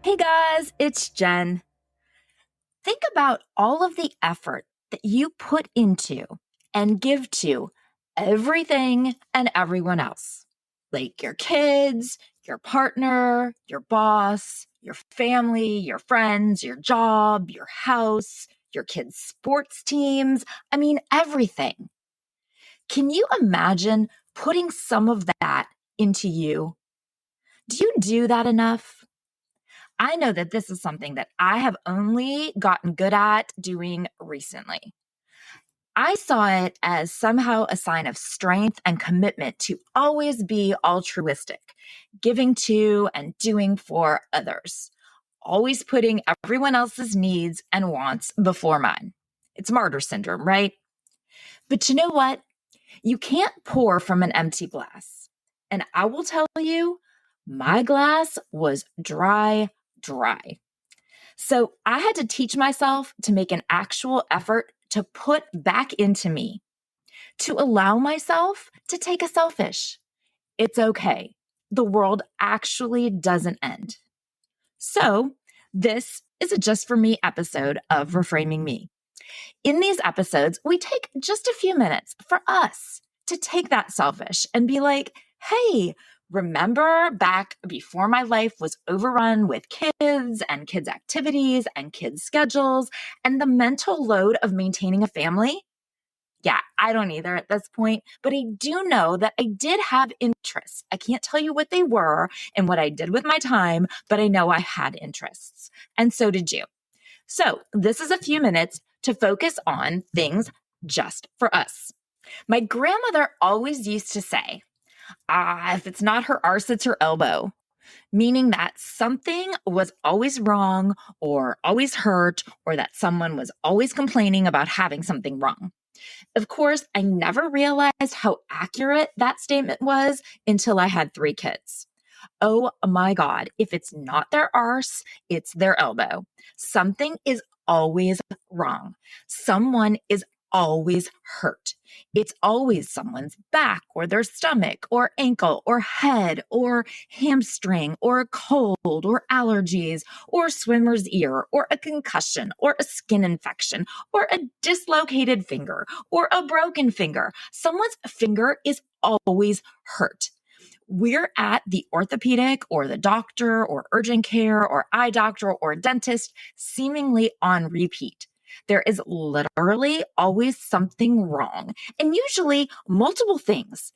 Hey guys, it's Jen. Think about all of the effort that you put into and give to everything and everyone else, like your kids, your partner, your boss, your family, your friends, your job, your house, your kids' sports teams. I mean, everything. Can you imagine putting some of that into you? Do you do that enough? I know that this is something that I have only gotten good at doing recently. I saw it as somehow a sign of strength and commitment to always be altruistic, giving to and doing for others, always putting everyone else's needs and wants before mine. It's martyr syndrome, right? But you know what? You can't pour from an empty glass. And I will tell you, my glass was dry. So I had to teach myself to make an actual effort to put back into me, to allow myself to take a selfish. It's okay. The world actually doesn't end. So this is a Just For Me episode of Reframing Me. In these episodes, we take just a few minutes for us to take that selfish and be like, hey, remember back before my life was overrun with kids and kids' activities and kids' schedules and the mental load of maintaining a family? Yeah, I don't either at this point, but I do know that I did have interests. I can't tell you what they were and what I did with my time, but I know I had interests. And so did you. So this is a few minutes to focus on things just for us. My grandmother always used to say, if it's not her arse, it's her elbow, meaning that something was always wrong or always hurt or that someone was always complaining about having something wrong. Of course, I never realized how accurate that statement was until I had 3 kids. Oh my God, if it's not their arse, it's their elbow. Something is always wrong. Someone is always hurt. It's always someone's back or their stomach or ankle or head or hamstring or a cold or allergies or swimmer's ear or a concussion or a skin infection or a dislocated finger or a broken finger. Someone's finger is always hurt. We're at the orthopedic or the doctor or urgent care or eye doctor or dentist seemingly on repeat. There is literally always something wrong, and usually multiple things.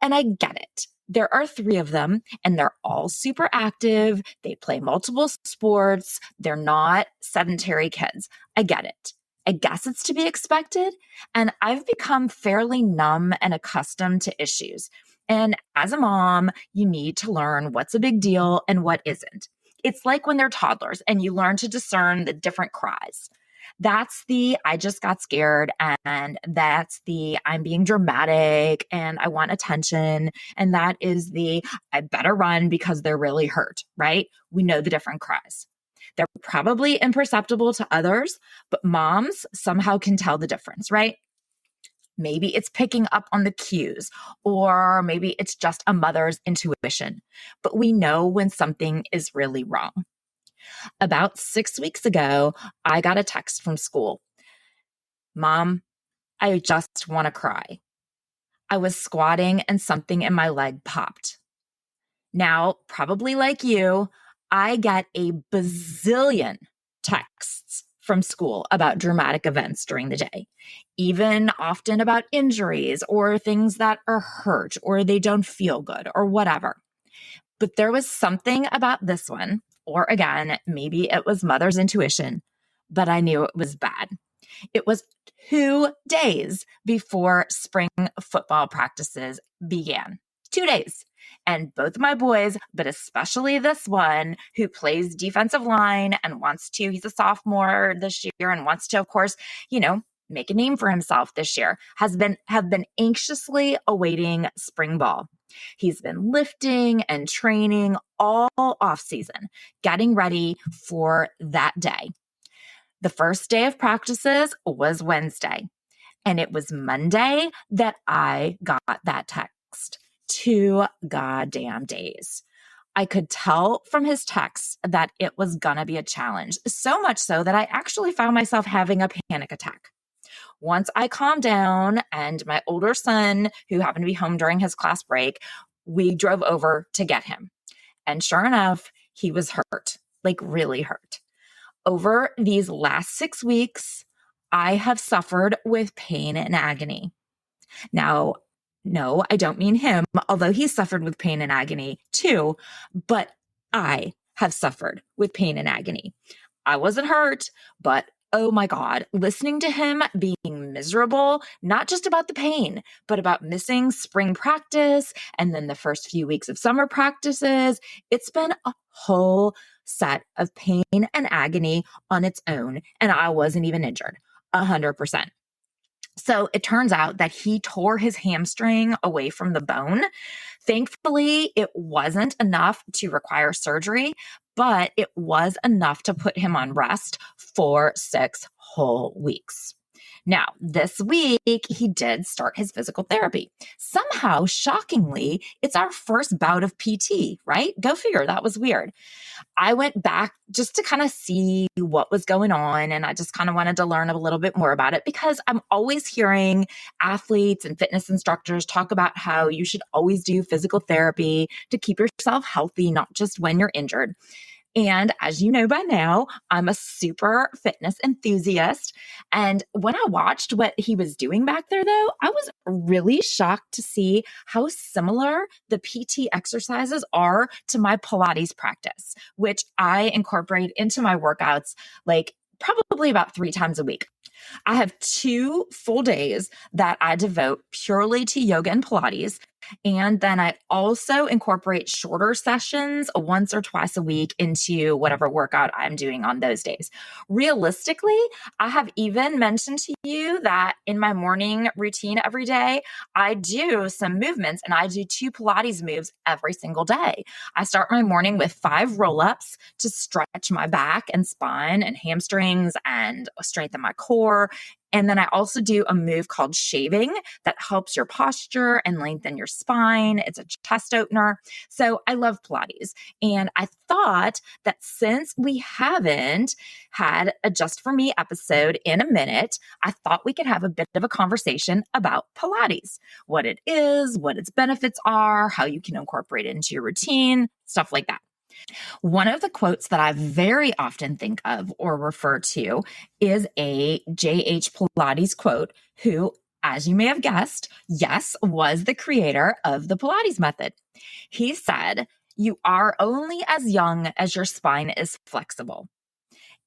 And I get it. There are 3 of them, and they're all super active. They play multiple sports. They're not sedentary kids. I get it. I guess it's to be expected. And I've become fairly numb and accustomed to issues. And as a mom, you need to learn what's a big deal and what isn't. It's like when they're toddlers and you learn to discern the different cries. That's the I just got scared, and that's the I'm being dramatic and I want attention. And that is the I better run because they're really hurt, right? We know the different cries. They're probably imperceptible to others, but moms somehow can tell the difference, right? Maybe it's picking up on the cues, or maybe it's just a mother's intuition. But we know when something is really wrong. About 6 weeks ago, I got a text from school. Mom, I just want to cry. I was squatting and something in my leg popped. Now, probably like you, I get a bazillion texts from school about dramatic events during the day, even often about injuries or things that are hurt or they don't feel good or whatever. But there was something about this one, or again, maybe it was mother's intuition, but I knew it was bad. It was 2 days before spring football practices began. 2 days. And both my boys, but especially this one who plays defensive line and he's a sophomore this year and wants to, of course, make a name for himself this year, have been anxiously awaiting spring ball. He's been lifting and training all off season, getting ready for that day. The first day of practices was Wednesday, and it was Monday that I got that text. 2 goddamn days. I could tell from his texts that it was going to be a challenge, so much so that I actually found myself having a panic attack. Once I calmed down and my older son, who happened to be home during his class break, we drove over to get him. And sure enough, he was hurt, like really hurt. Over these last 6 weeks, I have suffered with pain and agony. Now, no, I don't mean him, although he suffered with pain and agony too, but I have suffered with pain and agony. I wasn't hurt, but oh my God, listening to him being miserable, not just about the pain, but about missing spring practice and then the first few weeks of summer practices, it's been a whole set of pain and agony on its own. And I wasn't even injured, 100%. So it turns out that he tore his hamstring away from the bone. Thankfully, it wasn't enough to require surgery, but it was enough to put him on rest for 6 whole weeks. Now, this week, he did start his physical therapy. Somehow, shockingly, it's our first bout of PT, right? Go figure, that was weird. I went back just to kind of see what was going on. And I just kind of wanted to learn a little bit more about it because I'm always hearing athletes and fitness instructors talk about how you should always do physical therapy to keep yourself healthy, not just when you're injured. And as you know by now, I'm a super fitness enthusiast. And when I watched what he was doing back there, though, I was really shocked to see how similar the PT exercises are to my Pilates practice, which I incorporate into my workouts like probably about 3 times a week. I have 2 full days that I devote purely to yoga and Pilates. And then I also incorporate shorter sessions once or twice a week into whatever workout I'm doing on those days. Realistically, I have even mentioned to you that in my morning routine every day, I do some movements and I do 2 Pilates moves every single day. I start my morning with 5 roll-ups to stretch my back and spine and hamstrings and strengthen my core. And then I also do a move called shaving that helps your posture and lengthen your spine. It's a chest opener. So I love Pilates. And I thought that since we haven't had a Just For Me episode in a minute, I thought we could have a bit of a conversation about Pilates, what it is, what its benefits are, how you can incorporate it into your routine, stuff like that. One of the quotes that I very often think of or refer to is a J.H. Pilates quote, who, as you may have guessed, yes, was the creator of the Pilates method. He said, "You are only as young as your spine is flexible."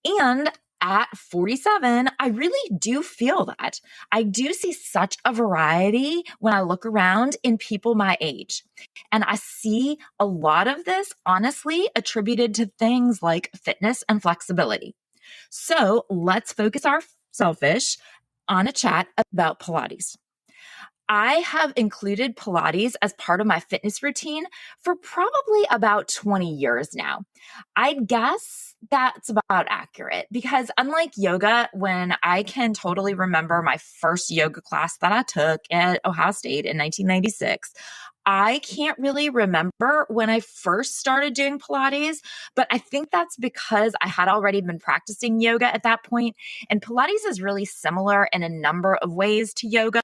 And at 47, I really do feel that. I do see such a variety when I look around in people my age. And I see a lot of this, honestly, attributed to things like fitness and flexibility. So let's focus our selfish on a chat about Pilates. I have included Pilates as part of my fitness routine for probably about 20 years now. I guess that's about accurate because unlike yoga, when I can totally remember my first yoga class that I took at Ohio State in 1996, I can't really remember when I first started doing Pilates, but I think that's because I had already been practicing yoga at that point. And Pilates is really similar in a number of ways to yoga,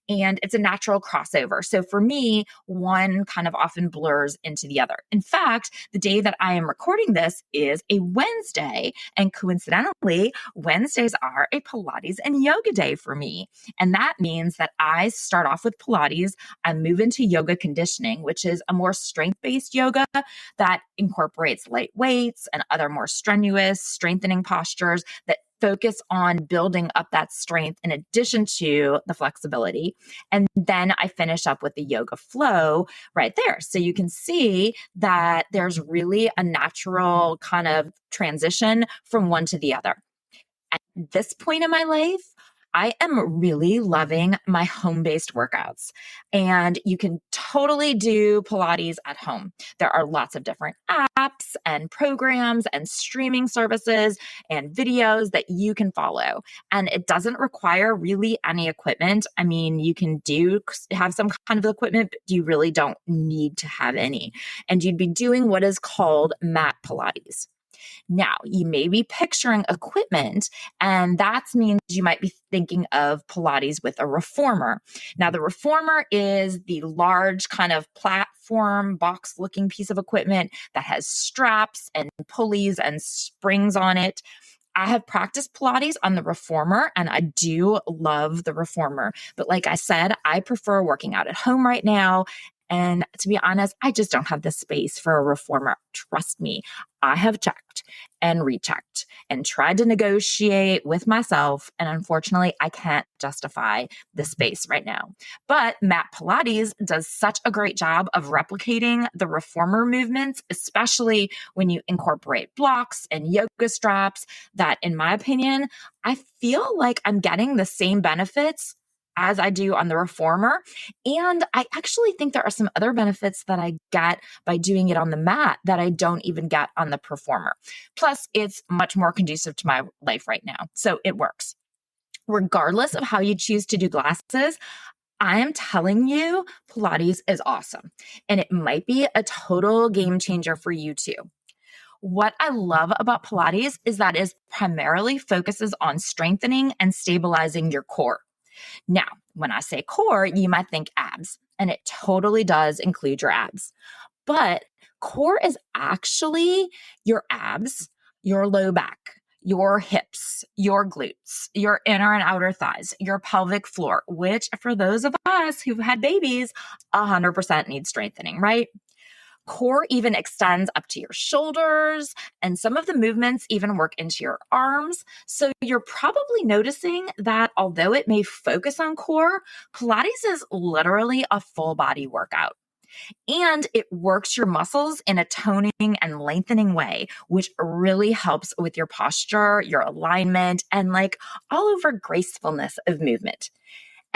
and it's a natural crossover. So for me, one kind of often blurs into the other. In fact, the day that I am recording this is a Wednesday, and coincidentally, Wednesdays are a Pilates and yoga day for me. And that means that I start off with Pilates, I move into yoga conditioning, which is a more strength-based yoga that incorporates light weights and other more strenuous strengthening postures that focus on building up that strength in addition to the flexibility. And then I finish up with the yoga flow right there. So you can see that there's really a natural kind of transition from one to the other. At this point in my life, I am really loving my home-based workouts, and you can totally do Pilates at home. There are lots of different apps and programs and streaming services and videos that you can follow. And it doesn't require really any equipment. I mean, you can have some kind of equipment, but you really don't need to have any. And you'd be doing what is called mat Pilates. Now, you may be picturing equipment, and that means you might be thinking of Pilates with a reformer. Now, the reformer is the large kind of platform box looking piece of equipment that has straps and pulleys and springs on it. I have practiced Pilates on the reformer, and I do love the reformer. But like I said, I prefer working out at home right now. And to be honest, I just don't have the space for a reformer. Trust me, I have checked and rechecked and tried to negotiate with myself. And unfortunately, I can't justify the space right now. But mat Pilates does such a great job of replicating the reformer movements, especially when you incorporate blocks and yoga straps, that in my opinion, I feel like I'm getting the same benefits as I do on the reformer. And I actually think there are some other benefits that I get by doing it on the mat that I don't even get on the performer. Plus, it's much more conducive to my life right now. So it works. Regardless of how you choose to do classes, I am telling you, Pilates is awesome. And it might be a total game changer for you too. What I love about Pilates is that it primarily focuses on strengthening and stabilizing your core. Now, when I say core, you might think abs, and it totally does include your abs. But core is actually your abs, your low back, your hips, your glutes, your inner and outer thighs, your pelvic floor, which for those of us who've had babies, 100% needs strengthening, right? Core even extends up to your shoulders, and some of the movements even work into your arms. So you're probably noticing that although it may focus on core, Pilates is literally a full body workout. And it works your muscles in a toning and lengthening way, which really helps with your posture, your alignment, and like all over gracefulness of movement.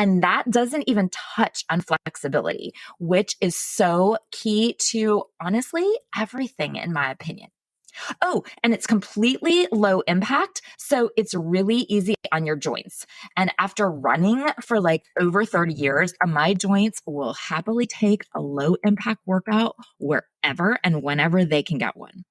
And that doesn't even touch on flexibility, which is so key to honestly everything, in my opinion. Oh, and it's completely low impact. So it's really easy on your joints. And after running for like over 30 years, my joints will happily take a low impact workout wherever and whenever they can get one.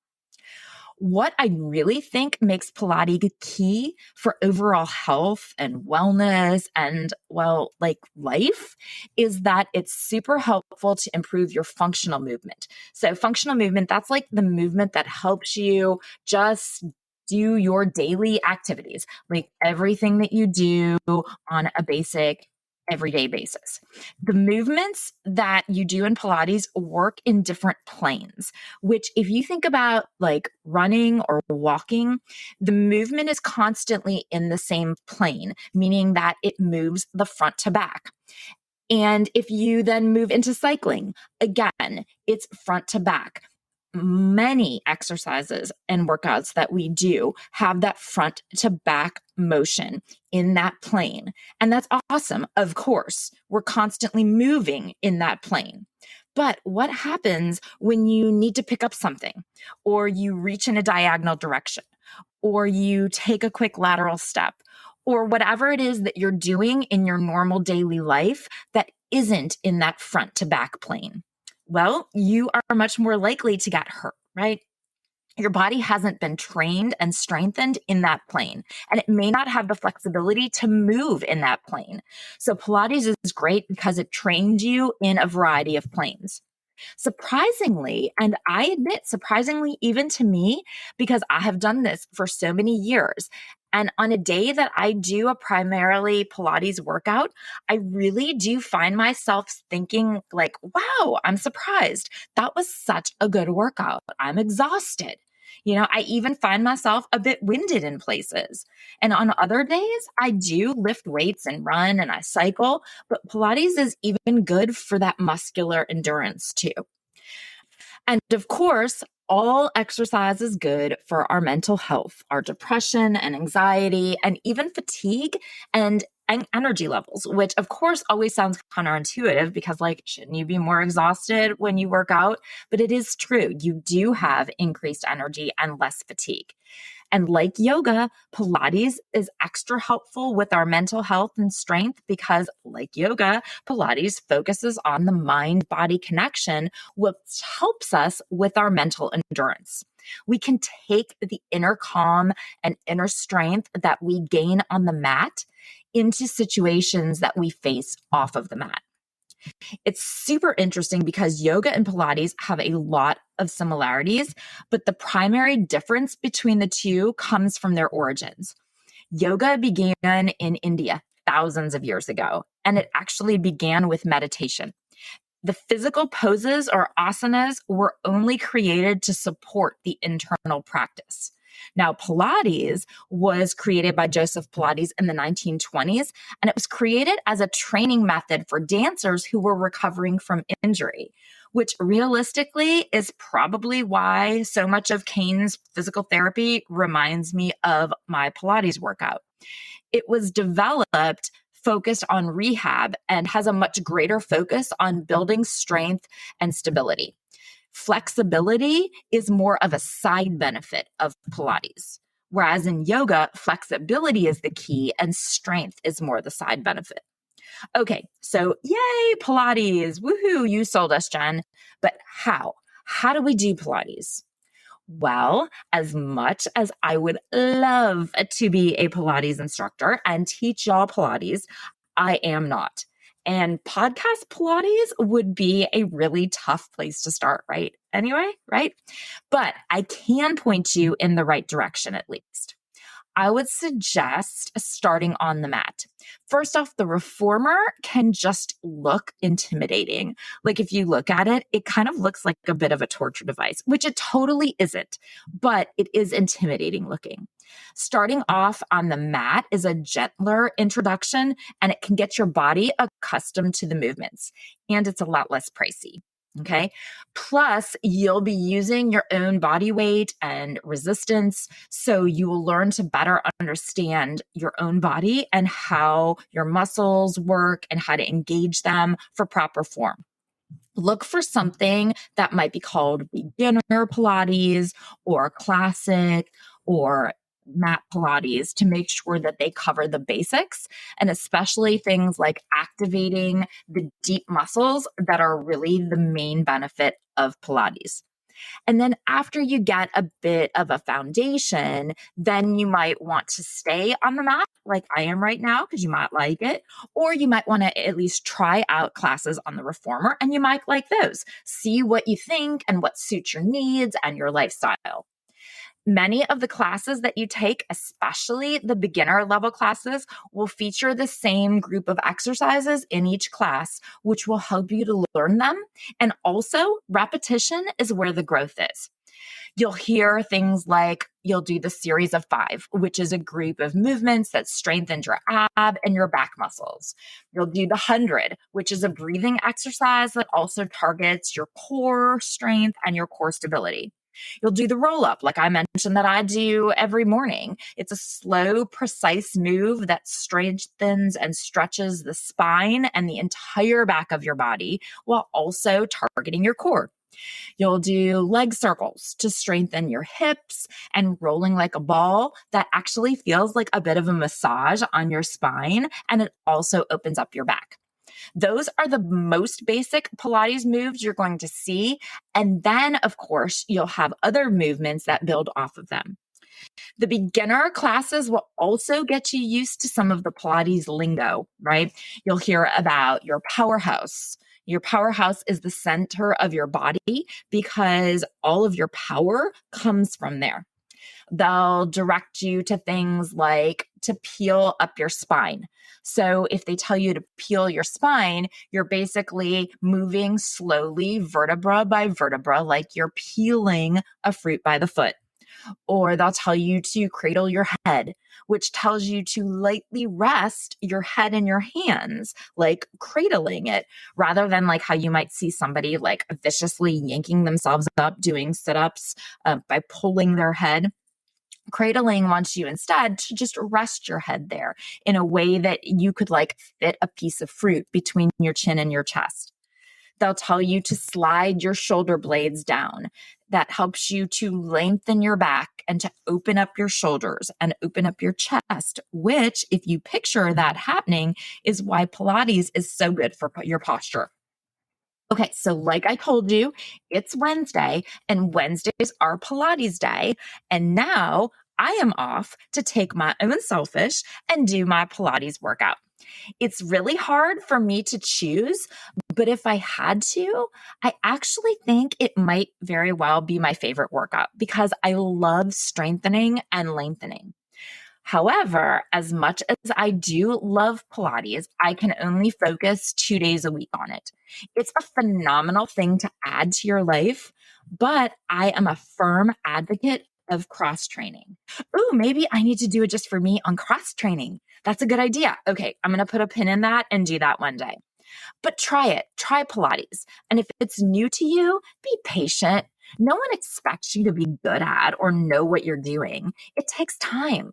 What I really think makes Pilates key for overall health and wellness and, well, like life is that it's super helpful to improve your functional movement. So, functional movement, that's like the movement that helps you just do your daily activities, like everything that you do on a basic everyday basis. The movements that you do in Pilates work in different planes, which if you think about like running or walking, the movement is constantly in the same plane, meaning that it moves the front to back. And if you then move into cycling, again, it's front to back. Many exercises and workouts that we do have that front to back motion in that plane. And that's awesome. Of course, we're constantly moving in that plane. But what happens when you need to pick up something, or you reach in a diagonal direction, or you take a quick lateral step, or whatever it is that you're doing in your normal daily life that isn't in that front to back plane? Well, you are much more likely to get hurt, right? Your body hasn't been trained and strengthened in that plane, and it may not have the flexibility to move in that plane. So Pilates is great because it trains you in a variety of planes. Surprisingly, and I admit surprisingly even to me, because I have done this for so many years. And on a day that I do a primarily Pilates workout, I really do find myself thinking like, wow, I'm surprised. That was such a good workout. I'm exhausted. I even find myself a bit winded in places. And on other days, I do lift weights and run and I cycle, but Pilates is even good for that muscular endurance too. And of course, all exercise is good for our mental health, our depression and anxiety, and even fatigue. And energy levels, which of course always sounds counterintuitive because like, shouldn't you be more exhausted when you work out? But it is true. You do have increased energy and less fatigue. And like yoga, Pilates is extra helpful with our mental health and strength because, like yoga, Pilates focuses on the mind body connection, which helps us with our mental endurance. We can take the inner calm and inner strength that we gain on the mat into situations that we face off of the mat. It's super interesting because yoga and Pilates have a lot of similarities, but the primary difference between the two comes from their origins. Yoga began in India thousands of years ago, and it actually began with meditation. The physical poses or asanas were only created to support the internal practice. Now, Pilates was created by Joseph Pilates in the 1920s, and it was created as a training method for dancers who were recovering from injury, which realistically is probably why so much of Kane's physical therapy reminds me of my Pilates workout. It was developed focused on rehab and has a much greater focus on building strength and stability. Flexibility is more of a side benefit of Pilates, whereas in yoga, flexibility is the key and strength is more the side benefit. Okay, so yay, Pilates. Woohoo, you sold us, Jen. But how? How do we do Pilates? Well, as much as I would love to be a Pilates instructor and teach y'all Pilates, I am not. And podcast Pilates would be a really tough place to start, right? Anyway, right? But I can point you in the right direction at least. I would suggest starting on the mat. First off, the reformer can just look intimidating. Like if you look at it, it kind of looks like a bit of a torture device, which it totally isn't, but it is intimidating looking. Starting off on the mat is a gentler introduction and it can get your body accustomed to the movements, and it's a lot less pricey. Okay. Plus, you'll be using your own body weight and resistance. So you will learn to better understand your own body and how your muscles work and how to engage them for proper form. Look for something that might be called beginner Pilates or classic or mat Pilates to make sure that they cover the basics, and especially things like activating the deep muscles that are really the main benefit of Pilates. And then after you get a bit of a foundation, then you might want to stay on the mat like I am right now because you might like it, or you might want to at least try out classes on the reformer and you might like those. See what you think and what suits your needs and your lifestyle. Many of the classes that you take, especially the beginner level classes, will feature the same group of exercises in each class, which will help you to learn them. And also, repetition is where the growth is. You'll hear things like you'll do the series of 5, which is a group of movements that strengthen your ab and your back muscles. You'll do the 100, which is a breathing exercise that also targets your core strength and your core stability. You'll do the roll up, like I mentioned that I do every morning. It's a slow, precise move that strengthens and stretches the spine and the entire back of your body while also targeting your core. You'll do leg circles to strengthen your hips and rolling like a ball. That actually feels like a bit of a massage on your spine, and it also opens up your back. Those are the most basic Pilates moves you're going to see. And then, of course, you'll have other movements that build off of them. The beginner classes will also get you used to some of the Pilates lingo, right? You'll hear about your powerhouse. Your powerhouse is the center of your body because all of your power comes from there. They'll direct you to things like to peel up your spine. So if they tell you to peel your spine, you're basically moving slowly vertebra by vertebra, like you're peeling a fruit by the foot. Or they'll tell you to cradle your head, which tells you to lightly rest your head in your hands, like cradling it, rather than like how you might see somebody like viciously yanking themselves up doing sit-ups by pulling their head. Cradling wants you instead to just rest your head there in a way that you could fit a piece of fruit between your chin and your chest. They'll tell you to slide your shoulder blades down. That helps you to lengthen your back and to open up your shoulders and open up your chest, which, if you picture that happening, is why Pilates is so good for your posture. Okay, so like I told you, it's Wednesday, and Wednesdays are Pilates day. And now I am off to take my own selfish and do my Pilates workout. It's really hard for me to choose, but if I had to, I actually think it might very well be my favorite workout because I love strengthening and lengthening. However, as much as I do love Pilates, I can only focus 2 days a week on it. It's a phenomenal thing to add to your life, but I am a firm advocate of cross training. Ooh, maybe I need to do it just for me on cross training. That's a good idea. Okay, I'm going to put a pin in that and do that one day. But try it. Try Pilates. And if it's new to you, be patient. No one expects you to be good at or know what you're doing. It takes time.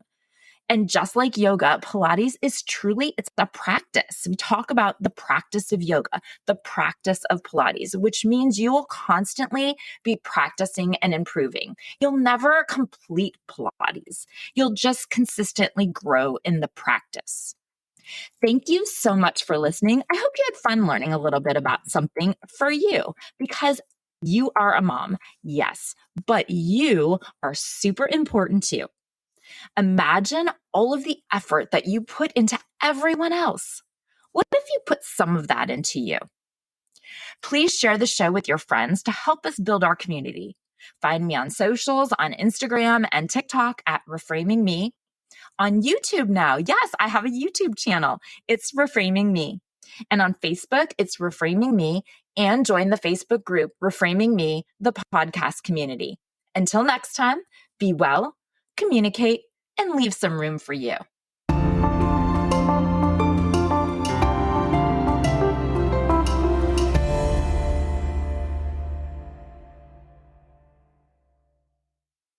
And just like yoga, Pilates is it's a practice. We talk about the practice of yoga, the practice of Pilates, which means you will constantly be practicing and improving. You'll never complete Pilates. You'll just consistently grow in the practice. Thank you so much for listening. I hope you had fun learning a little bit about something for you because you are a mom, yes, but you are super important too. Imagine all of the effort that you put into everyone else. What if you put some of that into you? Please share the show with your friends to help us build our community. Find me on socials, on Instagram and TikTok at Reframing Me. On YouTube now, yes, I have a YouTube channel. It's Reframing Me. And on Facebook, it's Reframing Me. And join the Facebook group, Reframing Me, the podcast community. Until next time, be well, communicate, and leave some room for you.